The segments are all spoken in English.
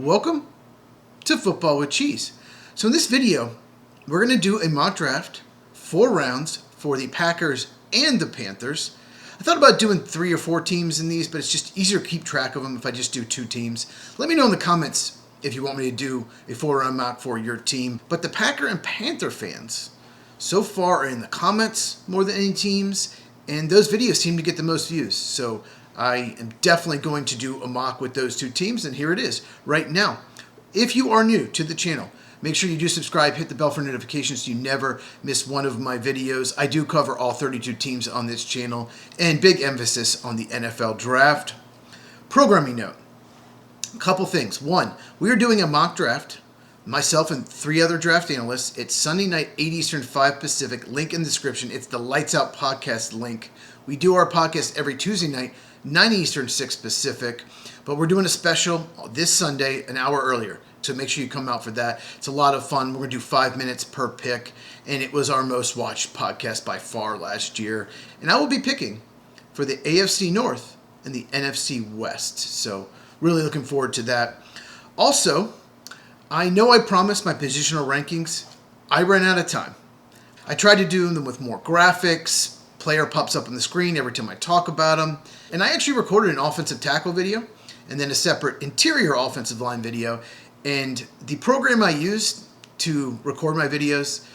Welcome to Football with Cheese. So in this video, we're going to do a mock draft, 4 rounds for the Packers and the Panthers. I thought about doing 3 or 4 teams in these, but it's just easier to keep track of them if I just do 2 teams. Let me know in the comments if you want me to do a 4-round mock for your team. But the Packer and Panther fans so far are in the comments more than any teams, and those videos seem to get the most views. So I am definitely going to do a mock with those 2 teams, and here it is right now. If you are new to the channel, make sure you do subscribe, hit the bell for notifications so you never miss one of my videos. I do cover all 32 teams on this channel, and big emphasis on the NFL draft. Programming note, a couple things. 1, we are doing a mock draft, myself and 3 other draft analysts. It's Sunday night, 8 Eastern, 5 Pacific. Link in the description. It's the Lights Out podcast link. We do our podcast every Tuesday night, 9 Eastern, 6 Pacific. But we're doing a special this Sunday, an hour earlier. So make sure you come out for that. It's a lot of fun. We're going to do 5 minutes per pick. And it was our most watched podcast by far last year. And I will be picking for the AFC North and the NFC West. So really looking forward to that. Also, I know I promised my positional rankings. I ran out of time. I tried to do them with more graphics. Player pops up on the screen every time I talk about them. And I actually recorded an offensive tackle video and then a separate interior offensive line video. And the program I used to record my videos,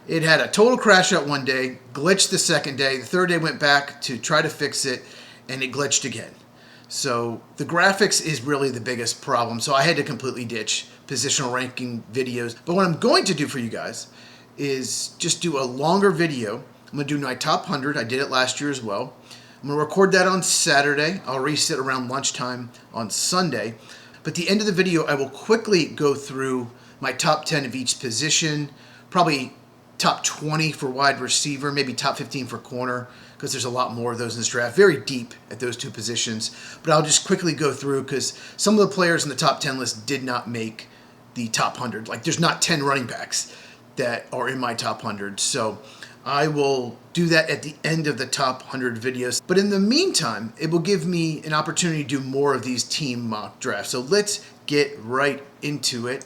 it had a total crash out one day, glitched the second day. The third day went back to try to fix it, and it glitched again. So the graphics is really the biggest problem. So I had to completely ditch positional ranking videos. But what I'm going to do for you guys is just do a longer video. I'm going to do my top 100. I did it last year as well. I'm going to record that on Saturday. I'll release it around lunchtime on Sunday. But at the end of the video, I will quickly go through my top 10 of each position, probably top 20 for wide receiver, maybe top 15 for corner, because there's a lot more of those in this draft, very deep at those 2 positions. But I'll just quickly go through because some of the players in the top 10 list did not make the top 100. Like there's not 10 running backs that are in my top 100. So I will do that at the end of the top 100 videos. But in the meantime, it will give me an opportunity to do more of these team mock drafts. So let's get right into it.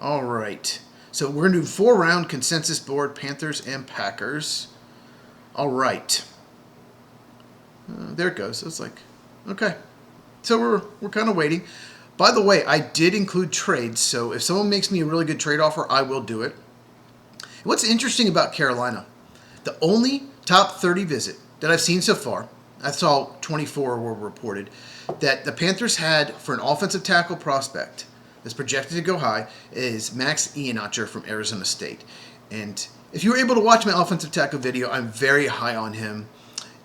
All right. So we're going to do 4-round consensus board, Panthers and Packers. All right. There it goes. It's like, okay. So we're kind of waiting. By the way, I did include trades. So if someone makes me a really good trade offer, I will do it. What's interesting about Carolina, the only top 30 visit that I've seen so far, I saw 24 were reported, that the Panthers had for an offensive tackle prospect that's projected to go high is Max Ihenacher from Arizona State. And if you were able to watch my offensive tackle video, I'm very high on him.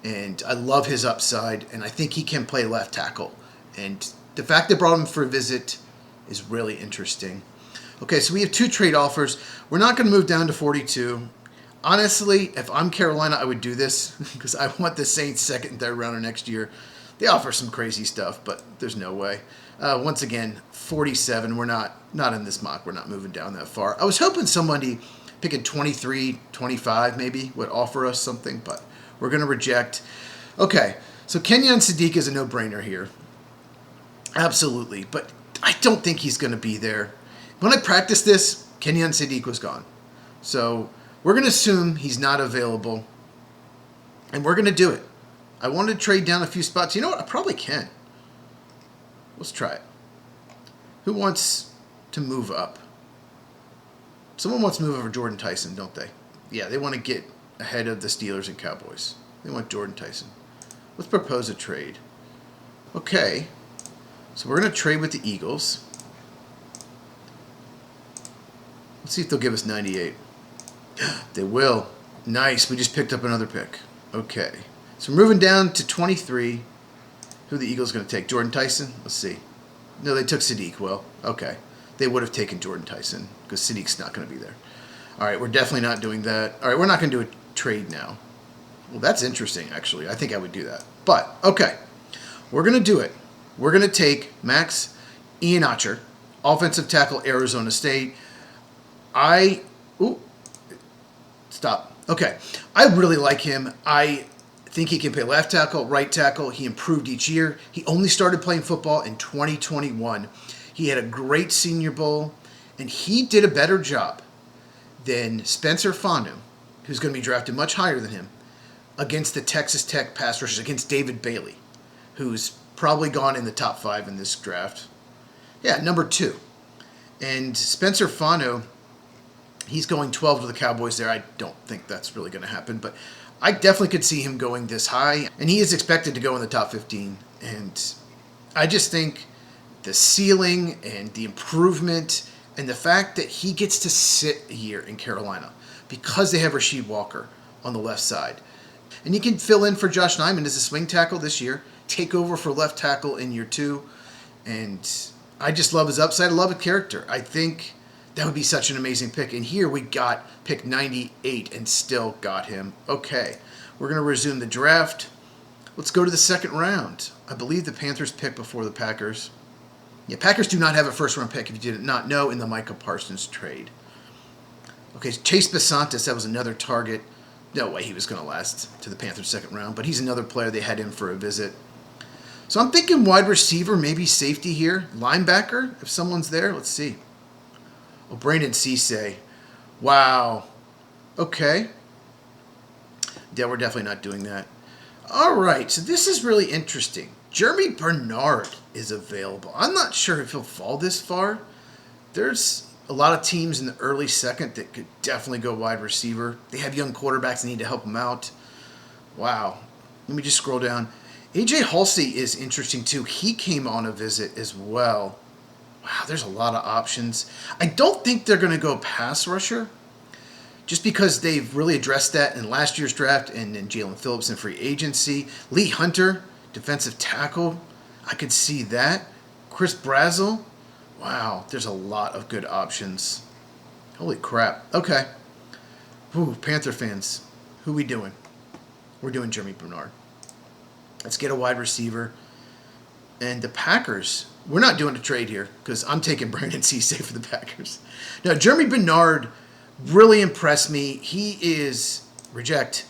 And I love his upside. And I think he can play left tackle. And the fact they brought him for a visit is really interesting. Okay, so we have 2 trade offers. We're not going to move down to 42. Honestly, if I'm Carolina, I would do this because I want the Saints 2nd and 3rd rounder next year. They offer some crazy stuff, but there's no way. Once again, 47. We're not in this mock. We're not moving down that far. I was hoping somebody picking 23, 25 maybe would offer us something, but we're going to reject. Okay, so Kenyon Sadiq is a no-brainer here. Absolutely, but I don't think he's going to be there. When I practiced this, Kenyon Sadiq was gone. So we're going to assume he's not available, and we're going to do it. I wanted to trade down a few spots. You know what? I probably can. Let's try it. Who wants to move up? Someone wants to move over Jordan Tyson, don't they? Yeah, they want to get ahead of the Steelers and Cowboys. They want Jordan Tyson. Let's propose a trade. Okay. So we're going to trade with the Eagles. Let's see if they'll give us 98. They will. Nice. We just picked up another pick. Okay. So we're moving down to 23. Who are the Eagles going to take? Jordan Tyson? Let's see. No, they took Sadiq. Well, okay. They would have taken Jordan Tyson because Sadiq's not going to be there. All right. We're definitely not doing that. All right. We're not going to do a trade now. Well, that's interesting, actually. I think I would do that. But, okay. We're going to do it. We're going to take Max Ihenacher, offensive tackle, Arizona State. Stop. Okay. I really like him. I think he can play left tackle, right tackle. He improved each year. He only started playing football in 2021. He had a great Senior Bowl, and he did a better job than Spencer Fanu, who's going to be drafted much higher than him, against the Texas Tech pass rushers, against David Bailey, who's probably gone in the top 5 in this draft. Yeah, number 2. And Spencer Fanu, he's going 12 to the Cowboys there. I don't think that's really going to happen, but I definitely could see him going this high, and he is expected to go in the top 15. And I just think the ceiling and the improvement and the fact that he gets to sit here in Carolina because they have Rasheed Walker on the left side. And he can fill in for Josh Nyman as a swing tackle this year, take over for left tackle in year 2. And I just love his upside. I love his character. I think that would be such an amazing pick. And here we got pick 98 and still got him. Okay, we're going to resume the draft. Let's go to the second round. I believe the Panthers pick before the Packers. Yeah, Packers do not have a first-round pick, if you did not know, in the Micah Parsons trade. Okay, Chase Besantis, that was another target. No way he was going to last to the Panthers' second round, but he's another player they had in for a visit. So I'm thinking wide receiver, maybe safety here. Linebacker, if someone's there. Let's see. Oh, Brandon Cisse. Wow. Okay. Yeah, we're definitely not doing that. All right, so this is really interesting. Jeremy Bernard is available. I'm not sure if he'll fall this far. There's a lot of teams in the early second that could definitely go wide receiver. They have young quarterbacks that need to help them out. Wow. Let me just scroll down. AJ Halsey is interesting too. He came on a visit as well. Wow, there's a lot of options. I don't think they're going to go pass rusher, just because they've really addressed that in last year's draft and in Jalen Phillips in free agency. Lee Hunter, defensive tackle. I could see that. Chris Brazel. Wow, there's a lot of good options. Holy crap. Okay. Ooh, Panther fans. Who we doing? We're doing Jeremy Bernard. Let's get a wide receiver. And the Packers, we're not doing a trade here because I'm taking Brandon Cisse for the Packers. Now, Jeremy Bernard really impressed me. He is, reject,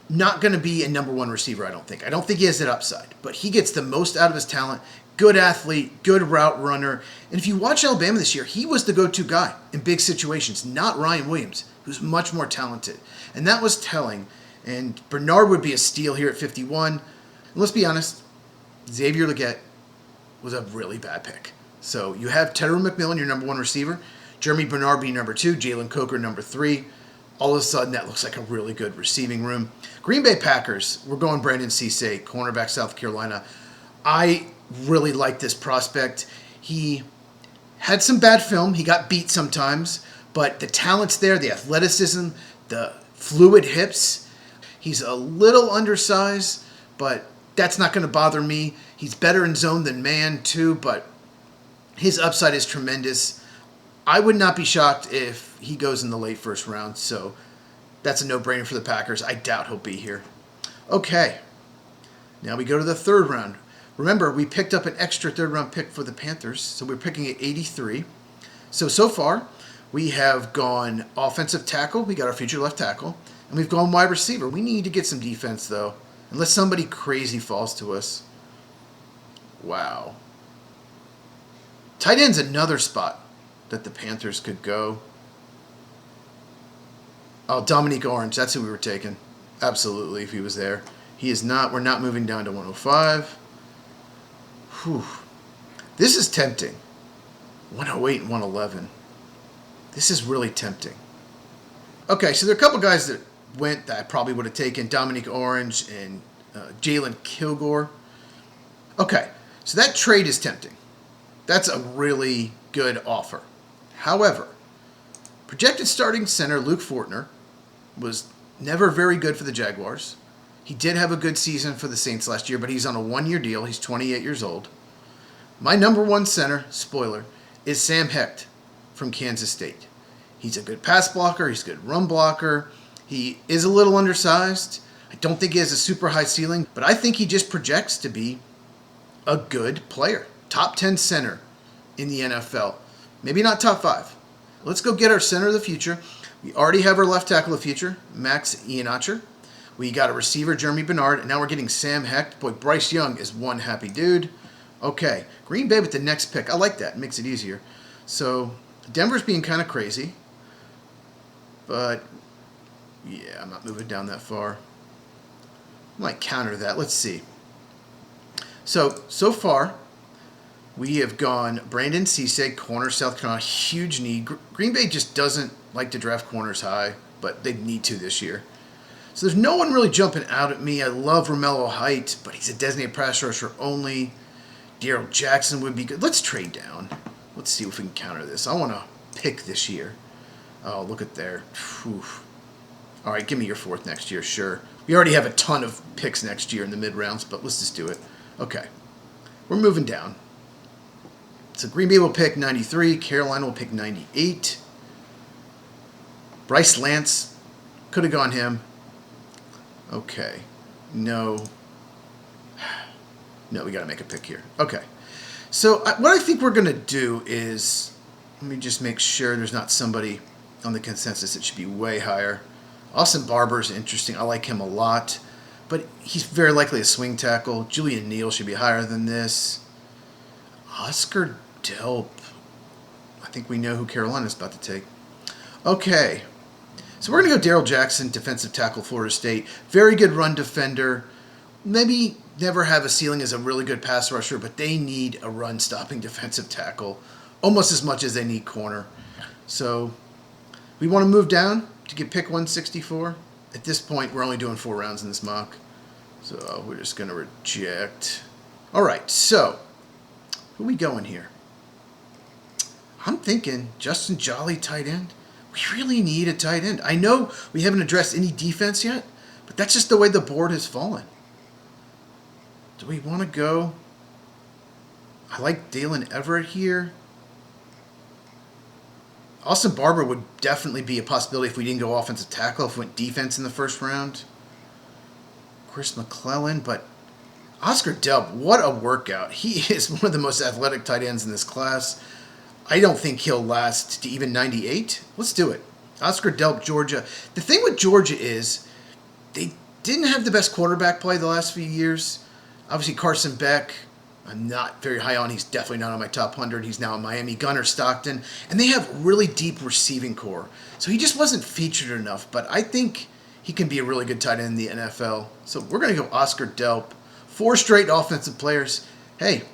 not going to be a number 1 receiver, I don't think. I don't think he has that upside, but he gets the most out of his talent. Good athlete, good route runner. And if you watch Alabama this year, he was the go-to guy in big situations, not Ryan Williams, who's much more talented. And that was telling. And Bernard would be a steal here at 51. And let's be honest, Xavier Legette was a really bad pick. So you have Tedder McMillan, your number 1 receiver. Jeremy Bernard being number 2. Jalen Coker, number 3. All of a sudden, that looks like a really good receiving room. Green Bay Packers, we're going Brandon Cisse, cornerback, South Carolina. I really like this prospect. He had some bad film. He got beat sometimes. But the talent's there, the athleticism, the fluid hips. He's a little undersized, but that's not going to bother me. He's better in zone than man, too, but his upside is tremendous. I would not be shocked if he goes in the late first round, so that's a no-brainer for the Packers. I doubt he'll be here. Okay, now we go to the third round. Remember, we picked up an extra third-round pick for the Panthers, so we're picking at 83. So far, we have gone offensive tackle. We got our future left tackle. And we've gone wide receiver. We need to get some defense, though, unless somebody crazy falls to us. Wow. Tight end's another spot that the Panthers could go. Oh, Dominique Orange. That's who we were taking. Absolutely, if he was there. He is not. We're not moving down to 105. Whew. This is tempting. 108 and 111. This is really tempting. Okay, so there are a couple guys that went that I probably would have taken. Dominique Orange and Jalen Kilgore. Okay, so that trade is tempting. That's a really good offer. However, projected starting center Luke Fortner was never very good for the Jaguars. He did have a good season for the Saints last year, but he's on a 1-year deal. He's 28 years old. My number 1 center, spoiler, is Sam Hecht from Kansas State. He's a good pass blocker. He's a good run blocker. He is a little undersized. I don't think he has a super high ceiling, but I think he just projects to be a good player. Top 10 center in the NFL. Maybe not top 5. Let's go get our center of the future. We already have our left tackle of the future, Max Ihenacher. We got a receiver, Jeremy Bernard, and now we're getting Sam Hecht. Boy, Bryce Young is one happy dude. Okay, Green Bay with the next pick. I like that. It makes it easier. So Denver's being kind of crazy. But, yeah, I'm not moving down that far. I might counter that. Let's see. So far, we have gone Brandon Cisse, corner, South Carolina, huge need. Green Bay just doesn't like to draft corners high, but they need to this year. So there's no one really jumping out at me. I love Romello Height, but he's a designated pass rusher only. Daryl Jackson would be good. Let's trade down. Let's see if we can counter this. I want to pick this year. Oh, look at there. Whew. All right, give me your fourth next year, sure. We already have a ton of picks next year in the mid-rounds, but let's just do it. Okay. We're moving down. So Green Bay will pick 93. Carolina will pick 98. Bryce Lance. Could have gone him. Okay. No. No, we got to make a pick here. Okay. So what I think we're going to do is, let me just make sure there's not somebody on the consensus that should be way higher. Austin Barber's interesting. I like him a lot. But he's very likely a swing tackle. Julian Neal should be higher than this. Oscar Delp. I think we know who Carolina's about to take. Okay. So we're going to go Daryl Jackson, defensive tackle, Florida State. Very good run defender. Maybe never have a ceiling as a really good pass rusher, but they need a run-stopping defensive tackle almost as much as they need corner. So we want to move down to get pick 164. At this point, we're only doing 4 rounds in this mock. So we're just going to reject. All right, so who are we going here? I'm thinking Justin Jolly, tight end. We really need a tight end. I know we haven't addressed any defense yet, but that's just the way the board has fallen. Do we want to go? I like Dalen Everett here. Austin Barber would definitely be a possibility if we didn't go offensive tackle, if we went defense in the first round. Chris McClellan, but Oscar Delp, what a workout. He is one of the most athletic tight ends in this class. I don't think he'll last to even 98. Let's do it. Oscar Delp, Georgia. The thing with Georgia is they didn't have the best quarterback play the last few years. Obviously, Carson Beck, I'm not very high on. He's definitely not on my top 100. He's now in Miami. Gunnar Stockton. And they have really deep receiving core. So he just wasn't featured enough. But I think he can be a really good tight end in the NFL. So we're going to go Oscar Delp. 4 straight offensive players. Hey,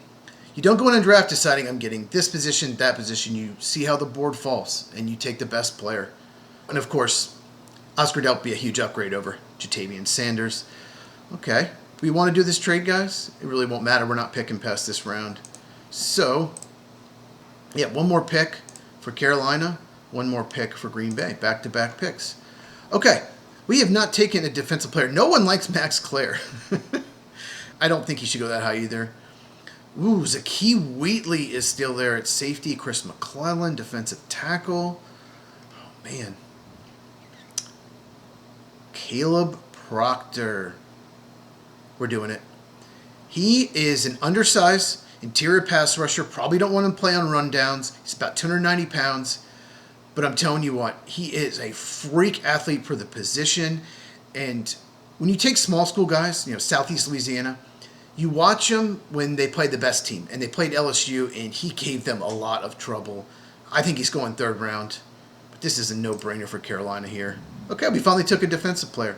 you don't go in and draft deciding I'm getting this position, that position. You see how the board falls, and you take the best player. And, of course, Oscar Delp be a huge upgrade over Jatavian Sanders. Okay. We want to do this trade, guys. It really won't matter. We're not picking past this round. So, yeah, 1 more pick for Carolina, 1 more pick for Green Bay. Back-to-back picks. Okay, we have not taken a defensive player. No one likes Max Clare. I don't think he should go that high either. Ooh, Zakee Wheatley is still there at safety. Chris McClellan, defensive tackle. Oh, man. Caleb Proctor. We're doing it. He is an undersized interior pass rusher. Probably don't want him to play on rundowns. He's about 290 pounds. But I'm telling you what, he is a freak athlete for the position. And when you take small school guys, Southeast Louisiana, you watch them when they play the best team. And they played LSU, and he gave them a lot of trouble. I think he's going 3rd round. But this is a no-brainer for Carolina here. Okay, we finally took a defensive player.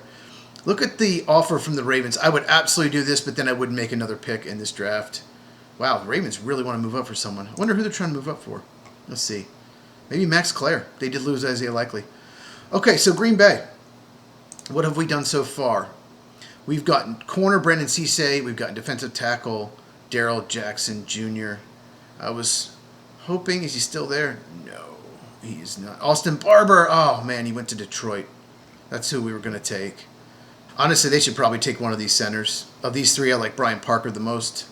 Look at the offer from the Ravens. I would absolutely do this, but then I wouldn't make another pick in this draft. Wow, the Ravens really want to move up for someone. I wonder who they're trying to move up for. Let's see. Maybe Max Clare. They did lose Isaiah Likely. Okay, so Green Bay. What have we done so far? We've gotten corner Brandon Cisse. We've gotten defensive tackle Daryl Jackson Jr. I was hoping, is he still there? No, he is not. Austin Barber. Oh, man, he went to Detroit. That's who we were going to take. Honestly, they should probably take one of these centers. Of these 3, I like Brian Parker the most.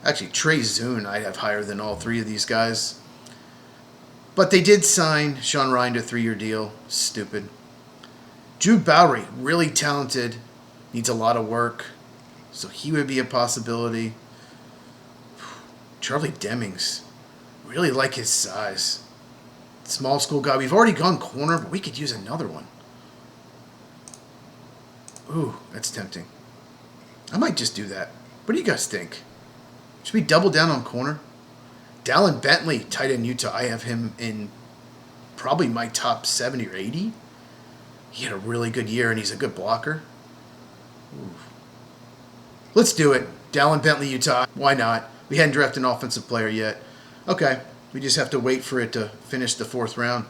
Actually, Trey Zune I'd have higher than all 3 of these guys. But they did sign Sean Ryan to a 3-year deal. Stupid. Drew Bowery, really talented. Needs a lot of work. So he would be a possibility. Charlie Demmings. Really like his size. Small school guy. We've already gone corner, but we could use another one. Ooh, that's tempting. I might just do that. What do you guys think? Should we double down on corner? Dallin Bentley, tight end Utah. I have him in probably my top 70 or 80. He had a really good year, and he's a good blocker. Ooh. Let's do it. Dallin Bentley, Utah. Why not? We hadn't drafted an offensive player yet. Okay, we just have to wait for it to finish the 4th round.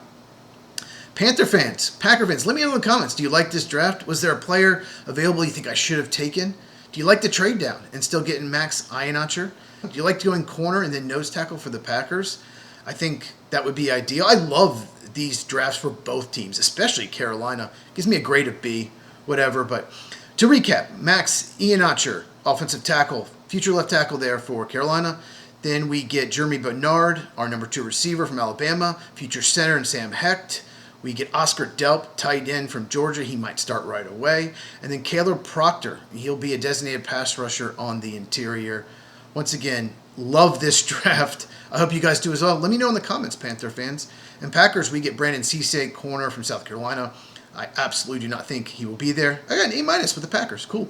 Panther fans, Packer fans, let me know in the comments. Do you like this draft? Was there a player available you think I should have taken? Do you like the trade down and still getting Max Ionacher? Do you like going corner and then nose tackle for the Packers? I think that would be ideal. I love these drafts for both teams, especially Carolina. Gives me a grade of B, whatever. But to recap, Max Ionacher, offensive tackle, future left tackle there for Carolina. Then we get Jeremy Bernard, our number 2 receiver from Alabama, future center, and Sam Hecht. We get Oscar Delp, tight end from Georgia. He might start right away. And then Caleb Proctor. He'll be a designated pass rusher on the interior. Once again, love this draft. I hope you guys do as well. Let me know in the comments, Panther fans. And Packers, we get Brandon Cisse, corner from South Carolina. I absolutely do not think he will be there. I got an A- with the Packers. Cool.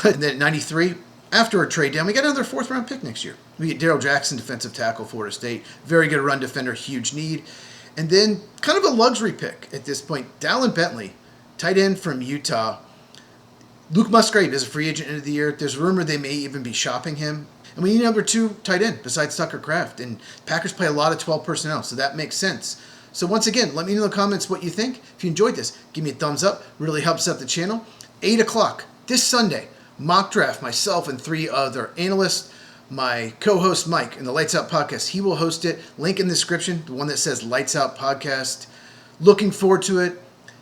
And then at 93, after a trade down, we got another 4th round pick next year. We get Darrell Jackson, defensive tackle, Florida State. Very good run defender, huge need. And then kind of a luxury pick at this point, Dallin Bentley, tight end from Utah. Luke Musgrave is a free agent end of the year. There's rumor they may even be shopping him. And we need number 2 tight end besides Tucker Kraft. And Packers play a lot of 12 personnel, so that makes sense. So once again, let me know in the comments what you think. If you enjoyed this, give me a thumbs up. Really helps out the channel. 8 o'clock this Sunday, mock draft, myself and 3 other analysts. My co-host Mike in the Lights Out Podcast, he will host it. Link in the description, the one that says Lights Out Podcast. Looking forward to it.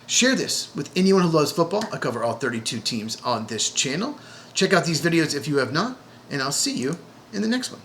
Share this with anyone who loves football. I cover all 32 teams on this channel. Check out these videos if you have not, and I'll see you in the next one.